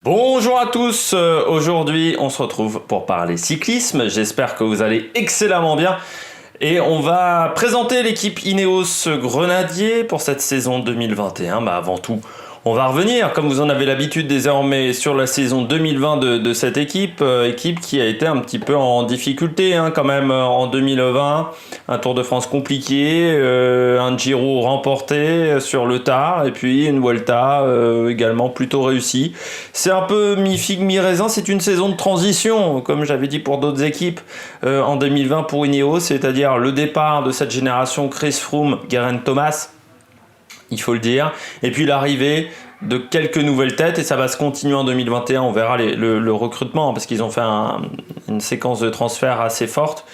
Bonjour à tous, aujourd'hui on se retrouve pour parler cyclisme, j'espère que vous allez excellemment bien et on va présenter l'équipe Ineos Grenadier pour cette saison 2021. Avant tout, on va revenir, comme vous en avez l'habitude désormais, sur la saison 2020 de cette équipe qui a été un petit peu en difficulté quand même en 2020. Un Tour de France compliqué, un Giro remporté sur le tard, et puis une Vuelta également plutôt réussie. C'est un peu mi-figue, mi-raisin, c'est une saison de transition, comme j'avais dit pour d'autres équipes en 2020 pour Ineos, c'est-à-dire le départ de cette génération Chris Froome, Geraint Thomas, il faut le dire, et puis l'arrivée de quelques nouvelles têtes, et ça va se continuer en 2021, on verra le recrutement, parce qu'ils ont fait une séquence de transferts assez forte,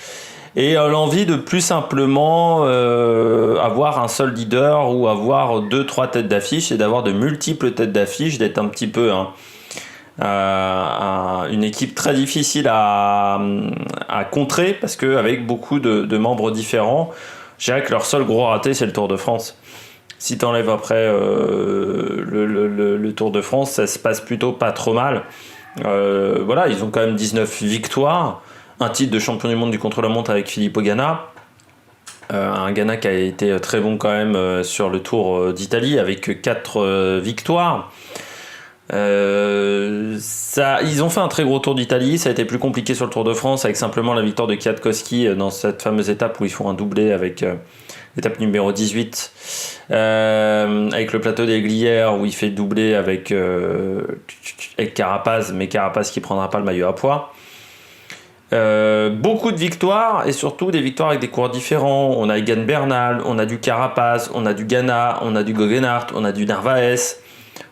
et l'envie de plus simplement avoir un seul leader, ou avoir 2-3 têtes d'affiche, et d'avoir de multiples têtes d'affiche, d'être un petit peu une équipe très difficile à contrer, parce qu'avec beaucoup de membres différents, je dirais que leur seul gros raté, c'est le Tour de France. Si tu enlèves après le Tour de France, ça se passe plutôt pas trop mal. Voilà, ils ont quand même 19 victoires, un titre de champion du monde du contre-la-montre avec Filippo Ganna. Un Ganna qui a été très bon quand même sur le Tour d'Italie avec 4 victoires. Ils ont fait un très gros Tour d'Italie, ça a été plus compliqué sur le Tour de France avec simplement la victoire de Kwiatkowski dans cette fameuse étape où ils font un doublé avec l'étape numéro 18 avec le plateau des Glières où il fait doubler avec Carapaz, mais Carapaz qui prendra pas le maillot à pois. Beaucoup de victoires et surtout des victoires avec des coureurs différents. On a Egan Bernal, on a du Carapaz, on a du Ganna, on a du Geoghenaert, on a du Narvaez,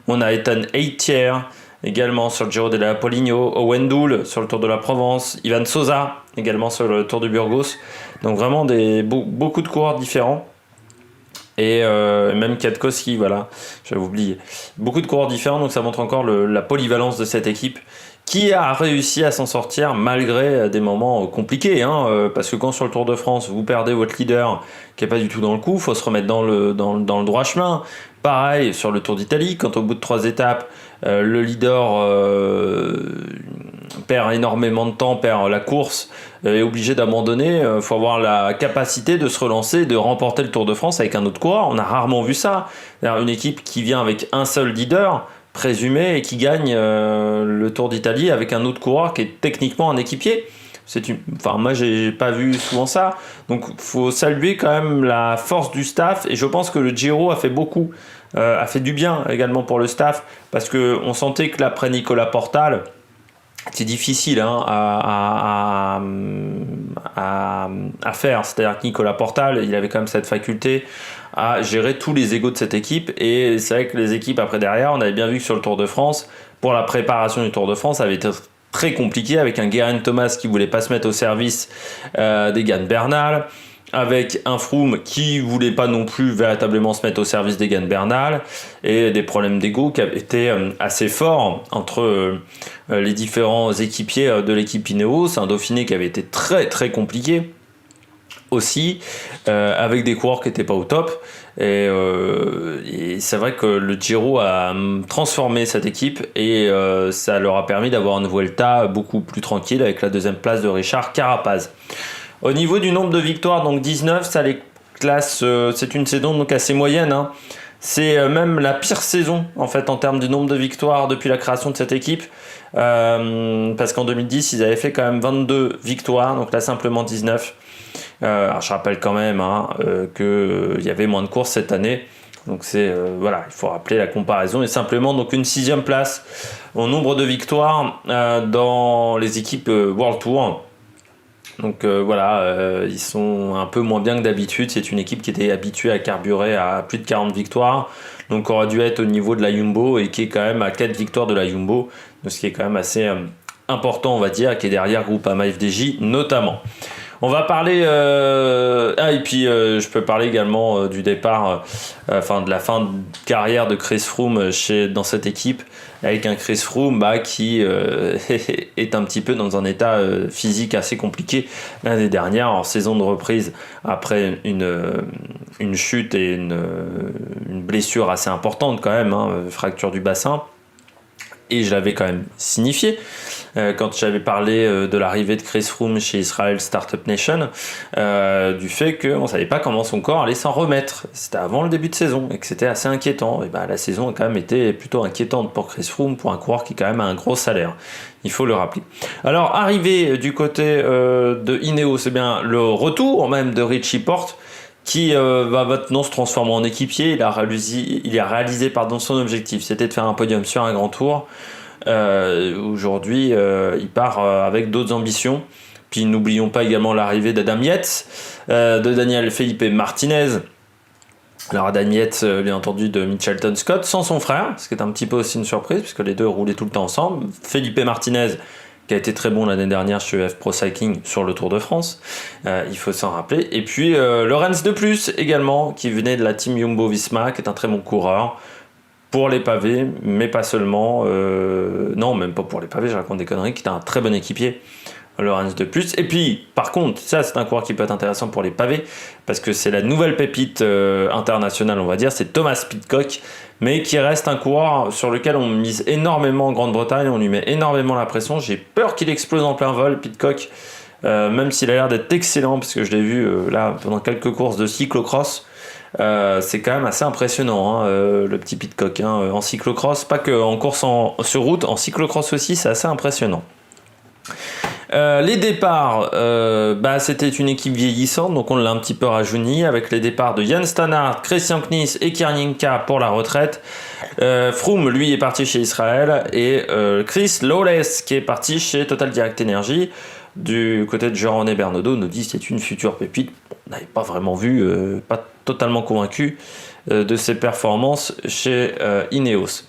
on a Ethan Eytier également sur le Giro della Poligno, Owen Doul sur le Tour de la Provence, Ivan Sosa également sur le Tour de Burgos. Donc vraiment beaucoup de coureurs différents. Et même Kwiatkowski, voilà, j'avais oublié. Beaucoup de coureurs différents, donc ça montre encore la polyvalence de cette équipe qui a réussi à s'en sortir malgré des moments compliqués. Parce que quand sur le Tour de France, vous perdez votre leader qui n'est pas du tout dans le coup, il faut se remettre dans le droit chemin. Pareil sur le Tour d'Italie, quand au bout de 3 étapes, le leader perd énormément de temps, perd la course, est obligé d'abandonner. Il faut avoir la capacité de se relancer, de remporter le Tour de France avec un autre coureur. On a rarement vu ça. Une équipe qui vient avec un seul leader présumé et qui gagne le Tour d'Italie avec un autre coureur qui est techniquement un équipier. Moi j'ai pas vu souvent ça, donc faut saluer quand même la force du staff, et je pense que le Giro a fait beaucoup, a fait du bien également pour le staff, parce que on sentait que l'après Nicolas Portal c'est difficile à faire. C'est-à-dire que Nicolas Portal, il avait quand même cette faculté à gérer tous les égos de cette équipe, et c'est vrai que les équipes après derrière, on avait bien vu que sur le Tour de France, pour la préparation du Tour de France, ça avait été très compliqué, avec un Geraint Thomas qui voulait pas se mettre au service d'Egan Bernal, avec un Froome qui voulait pas non plus véritablement se mettre au service d'Egan Bernal, et des problèmes d'ego qui avaient été assez forts entre les différents équipiers de l'équipe Ineos. Un Dauphiné qui avait été très très compliqué aussi, avec des coureurs qui n'étaient pas au top, et c'est vrai que le Giro a transformé cette équipe, et ça leur a permis d'avoir une Vuelta beaucoup plus tranquille avec la 2e place de Richard Carapaz. Au niveau du nombre de victoires, donc 19, ça les classe, c'est une saison donc assez moyenne, C'est même la pire saison en fait en termes du nombre de victoires depuis la création de cette équipe, parce qu'en 2010 ils avaient fait quand même 22 victoires, donc là simplement 19. Alors je rappelle quand même qu'il y avait moins de courses cette année, donc voilà, il faut rappeler la comparaison, et simplement donc une 6e place au nombre de victoires dans les équipes World Tour. Donc ils sont un peu moins bien que d'habitude. C'est une équipe qui était habituée à carburer à plus de 40 victoires, donc aurait dû être au niveau de la Jumbo, et qui est quand même à 4 victoires de la Jumbo, ce qui est quand même assez important, on va dire, qui est derrière Groupama FDJ notamment. On va parler et puis je peux parler également du départ, de la fin de carrière de Chris Froome dans cette équipe, avec un Chris Froome qui est un petit peu dans un état physique assez compliqué l'année dernière, en saison de reprise après une chute et une blessure assez importante quand même, fracture du bassin. et je l'avais quand même signifié quand j'avais parlé de l'arrivée de Chris Froome chez Israel Startup Nation, du fait qu'on ne savait pas comment son corps allait s'en remettre. C'était avant le début de saison et que c'était assez inquiétant. Et la saison a quand même été plutôt inquiétante pour Chris Froome, pour un coureur qui quand même a un gros salaire. Il faut le rappeler. Alors, arrivé du côté de Ineos, c'est bien le retour même de Richie Porte, qui va maintenant se transformer en équipier. Il a réalisé son objectif, c'était de faire un podium sur un grand tour. Aujourd'hui, il part avec d'autres ambitions. Puis n'oublions pas également l'arrivée d'Adam Yates, de Daniel Felipe Martinez. Alors Adam Yates, bien entendu, de Mitchelton Scott, sans son frère, ce qui est un petit peu aussi une surprise, puisque les deux roulaient tout le temps ensemble. Felipe Martinez, qui a été très bon l'année dernière chez EF Pro Cycling sur le Tour de France, il faut s'en rappeler. Et puis Lorenz de Plus également, qui venait de la team Jumbo-Visma, qui est un très bon coureur pour les pavés, mais pas seulement. Non, même pas pour les pavés, je raconte des conneries, qui est un très bon équipier, Lorenz de Plus. Et puis, par contre, ça c'est un coureur qui peut être intéressant pour les pavés, parce que c'est la nouvelle pépite internationale, on va dire, c'est Thomas Pidcock, mais qui reste un coureur sur lequel on mise énormément en Grande-Bretagne, on lui met énormément la pression. J'ai peur qu'il explose en plein vol, Pidcock, même s'il a l'air d'être excellent, parce que je l'ai vu là pendant quelques courses de cyclocross. C'est quand même assez impressionnant, le petit Pidcock, en cyclocross, pas que en course sur route, en cyclocross aussi, c'est assez impressionnant. Les départs, c'était une équipe vieillissante, donc on l'a un petit peu rajeuni avec les départs de Jan Stannard, Christian Knies et Kierninka pour la retraite. Froome, lui, est parti chez Israël, et Chris Lawless qui est parti chez Total Direct Energy. Du côté de Jean-René Bernaudot, nous dit que c'est une future pépite. On n'avait pas vraiment vu, pas totalement convaincu de ses performances chez Ineos.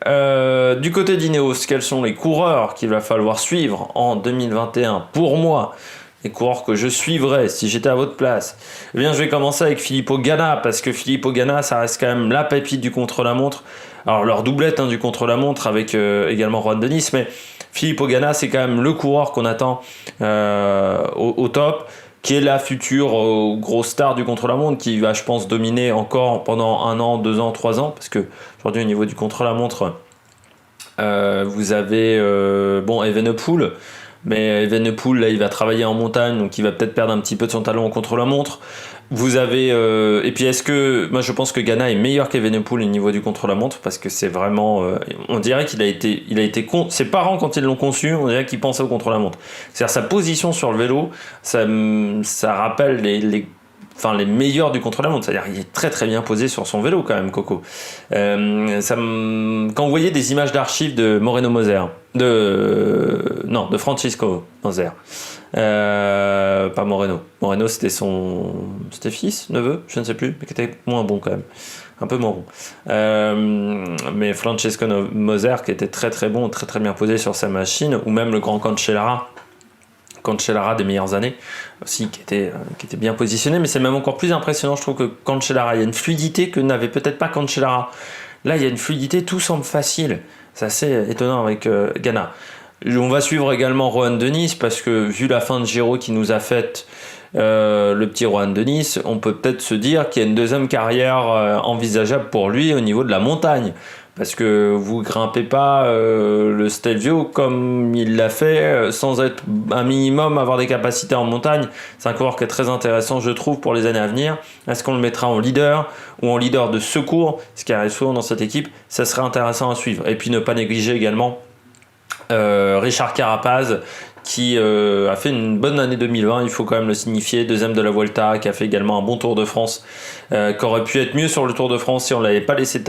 Du côté d'Ineos, quels sont les coureurs qu'il va falloir suivre en 2021 pour moi, les coureurs que je suivrais si j'étais à votre place? Eh bien, je vais commencer avec Filippo Ganna, parce que Filippo Ganna, ça reste quand même la pépite du contre-la-montre. Alors, leur doublette du contre-la-montre avec également Juan Denis, mais Filippo Ganna, c'est quand même le coureur qu'on attend au top, qui est la future grosse star du contre-la-montre, qui va, je pense, dominer encore pendant 1 an, 2 ans, 3 ans, parce que aujourd'hui, au niveau du contre-la-montre, vous avez Evenepoel, mais Evenepoel, là, il va travailler en montagne, donc il va peut-être perdre un petit peu de son talent au contre-la-montre. Vous avez et puis moi je pense que Ganna est meilleur qu'Evenepoel au niveau du contre-la-montre, parce que c'est vraiment on dirait qu'il a été ses parents, quand ils l'ont conçu, on dirait qu'ils pensaient au contre-la-montre. C'est-à-dire sa position sur le vélo, ça rappelle les meilleurs du contre-la-montre. C'est-à-dire qu'il est très très bien posé sur son vélo quand même, Coco. Quand vous voyez des images d'archives de Moreno Moser, de Francisco Moser, pas Moreno. Moreno, c'était fils, neveu, je ne sais plus, mais qui était moins bon quand même. Un peu moins bon. Mais Francesco Moser, qui était très très bon, très très bien posé sur sa machine, ou même le grand Cancellara des meilleures années aussi, qui était bien positionné. Mais c'est même encore plus impressionnant, je trouve, que Cancellara. Il y a une fluidité que n'avait peut-être pas Cancellara. Là, il y a une fluidité, tout semble facile. C'est assez étonnant avec Ganna. On va suivre également Rohan Dennis, parce que vu la fin de Giro qui nous a faite, le petit Rohan Dennis, on peut peut-être se dire qu'il y a une deuxième carrière envisageable pour lui au niveau de la montagne, parce que vous grimpez pas le Stelvio comme il l'a fait sans être un minimum avoir des capacités en montagne. C'est un coureur qui est très intéressant, je trouve, pour les années à venir. Est-ce qu'on le mettra en leader ou en leader de secours, ce qui arrive souvent dans cette équipe? Ça serait intéressant à suivre. Et puis ne pas négliger également Richard Carapaz, qui a fait une bonne année 2020, il faut quand même le signifier, deuxième de la Vuelta, qui a fait également un bon Tour de France, qui aurait pu être mieux sur le Tour de France si on ne l'avait pas laissé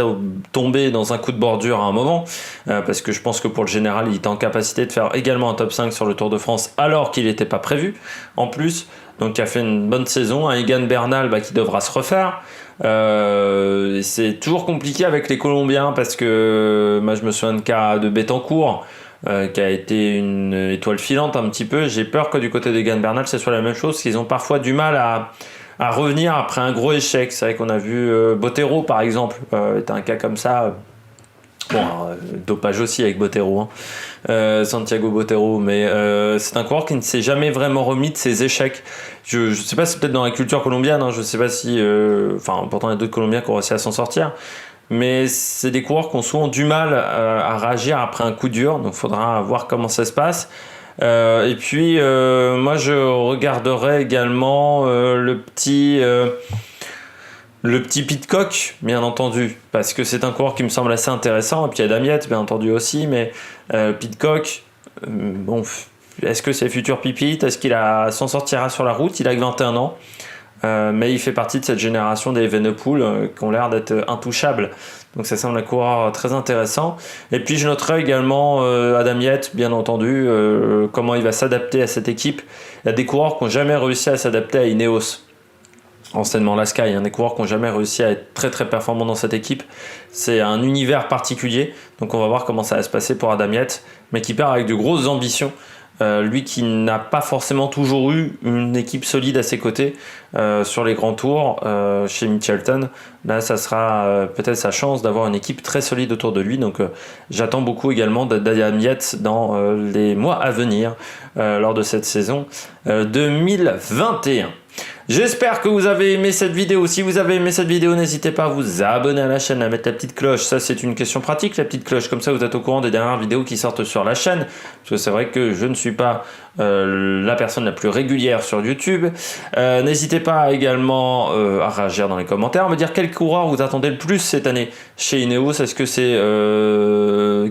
tomber dans un coup de bordure à un moment, parce que je pense que pour le général, il était en capacité de faire également un top 5 sur le Tour de France, alors qu'il n'était pas prévu, en plus, donc qui a fait une bonne saison. Un Egan Bernal qui devra se refaire. C'est toujours compliqué avec les Colombiens, parce que moi je me souviens de Bettencourt, qui a été une étoile filante un petit peu. J'ai peur que du côté d'Egan Bernal ce soit la même chose, qu'ils ont parfois du mal à revenir après un gros échec. C'est vrai qu'on a vu Botero par exemple, est un cas comme ça. Dopage aussi avec Botero, Santiago Botero, mais c'est un coureur qui ne s'est jamais vraiment remis de ses échecs. Je sais pas, c'est peut-être dans la culture colombienne, je sais pas si pourtant il y a d'autres Colombiens qui ont réussi à s'en sortir, mais c'est des coureurs qui ont souvent du mal à réagir après un coup dur, donc il faudra voir comment ça se passe. Et puis moi je regarderai également le petit Pidcock, bien entendu, parce que c'est un coureur qui me semble assez intéressant. Et puis il y a Damiette, bien entendu aussi, mais Pidcock, bon, est-ce que c'est futur pipite? Est-ce qu'il s'en sortira sur la route? Il a que 21 ans. Mais il fait partie de cette génération des Evenepoel qui ont l'air d'être intouchables. Donc ça semble un coureur très intéressant. Et puis je noterai également Adam Yates, bien entendu, comment il va s'adapter à cette équipe. Il y a des coureurs qui n'ont jamais réussi à s'adapter à Ineos, anciennement la Sky, des coureurs qui n'ont jamais réussi à être très très performants dans cette équipe. C'est un univers particulier, donc on va voir comment ça va se passer pour Adam Yates, mais qui part avec de grosses ambitions. Lui qui n'a pas forcément toujours eu une équipe solide à ses côtés sur les grands tours chez Mitchelton. Là, ça sera peut-être sa chance d'avoir une équipe très solide autour de lui. Donc, j'attends beaucoup également d'Adam Yates dans les mois à venir lors de cette saison 2021. J'espère que vous avez aimé cette vidéo. Si vous avez aimé cette vidéo, n'hésitez pas à vous abonner à la chaîne, à mettre la petite cloche. Ça, c'est une question pratique, la petite cloche. Comme ça, vous êtes au courant des dernières vidéos qui sortent sur la chaîne. Parce que c'est vrai que je ne suis pas la personne la plus régulière sur YouTube. N'hésitez pas également à réagir dans les commentaires, à me dire quel coureur vous attendez le plus cette année chez Ineos. Est-ce que c'est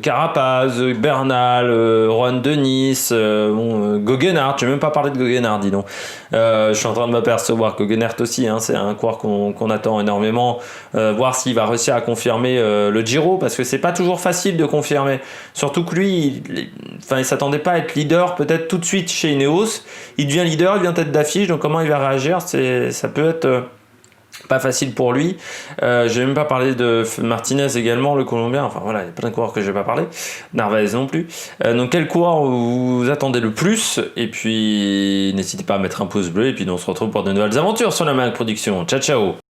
Carapaz, Bernal, Juan Denis, Gogenhardt? Je n'ai même pas parlé de Gogenhardt, dis donc. Je suis en train de m'apercevoir que Gogenhardt aussi, c'est un coureur qu'on attend énormément. Voir s'il va réussir à confirmer le Giro, parce que c'est pas toujours facile de confirmer. Surtout que lui, il s'attendait pas à être leader peut-être tout de suite chez Ineos. Il devient leader, il devient tête d'affiche, donc comment il va réagir, ça peut être pas facile pour lui. J'ai même pas parlé de Martinez également, le Colombien. Enfin voilà, il y a plein de coureurs que je vais pas parler. Narvaez non plus. Donc quel coureur vous attendez le plus? Et puis n'hésitez pas à mettre un pouce bleu. Et puis nous on se retrouve pour de nouvelles aventures sur la Mag Production. Ciao ciao.